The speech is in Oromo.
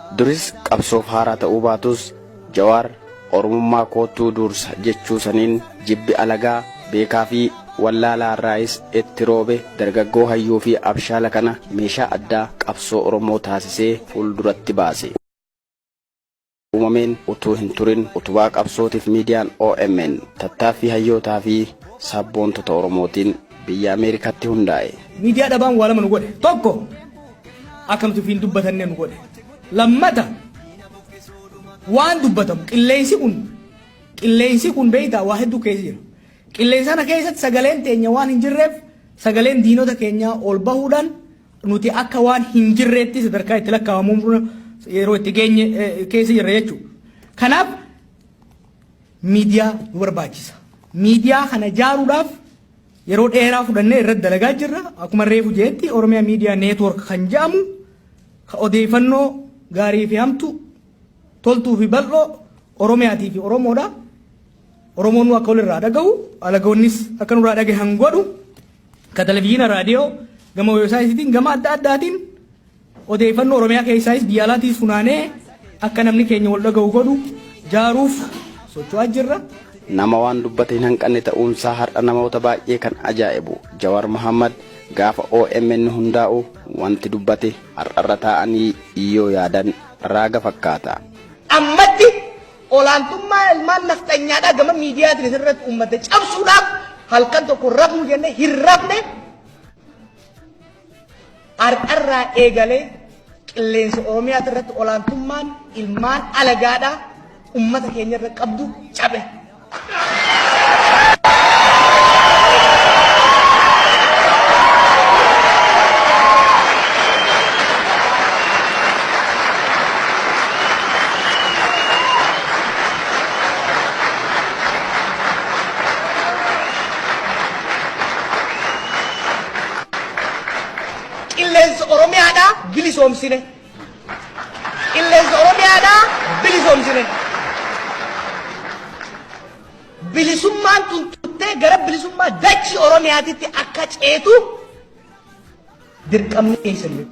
Duris qabsoof haaraa ta'uu baatus Jawar Oromummaa kootuu dursa jechuu saniin jibbi alagaa beekaa fi wallaalaa irraayis itti roobe dargaggoo hayyuu fi abshaala kana meeshaa addaa qabsoo Oromoo taasisee fuulduratti baase. Uumameen utuu hin turin utubaa qabsootiif miidiyaan OMN tattaaffii hayyootaa fi sabboontota Oromootiin biyya Ameerikaatti hundaa'e. Miidiyaa dhabaan waa lama nu godhe. Tokko akkamtu fiin dubbatannee nu godhe. Lammata waan dubbatamu qilleensi kun beeytaa waa hedduu keessa jira. Qilleensa sana keessatti sagaleen teenya waan hin jirreef sagaleen diinota keenyaa ol bahuudhaan nuti akka waan hin jirreetti sadarkaa itti lakkaa'amuun yeroo itti geenye keessa jirra jechuudha. Kanaaf miidiyaa nu barbaachisa. Miidiyaa kana ijaaruudhaaf yeroo dheeraa fudhannee irratti dalagaa jirra. Akkuma reefu jeetti Oromiyaa Miidiyaa Neetwoork kan jedhamu odeeffannoo gaarii fi hamtu toltuu fi bal'oo Oromiyaatii fi Oromoodha. Oromoon nu akka walirraa dhagahu alagoonnis akka nurraa dhagahan godhu ka televizyiina raadiyoo gama weebsaayitiin gama adda addaatiin odeeffannoo Oromiyaa keessaayis biyya alaatiis funaanee akka namni keenya wal dhagahu godhu jaaruuf socho'aa jirra. Nama waan dubbate hin hanqanne ta'uunsaa har'a namoota baay'ee kan ajaa'ibu Jawar Muhammad gaafa OMN hundaa'u wanti dubbate har'arra taa'anii iyyoo yaadan raaga fakkaata. Ammatti olaantummaa ilmaan naftanyaadhaa gama miidiyaatiin irratti uummata cabsuudhaaf halkan tokko rafnu jennee hin rafne har'arraa eegalee qilleensa Oromiyaa irratti olaantummaan ilmaan alagaadhaa uummata keenya irra qabdu cabe. Qilleensa Oromiyaadhaa bilisoomsine. Qilleensa Oromiyaadhaa bilisoomsine. Bilisummaan tuntuttee gara bilisummaa dachii Oromiyaatitti akka ceetu dirqamni keessa jiru.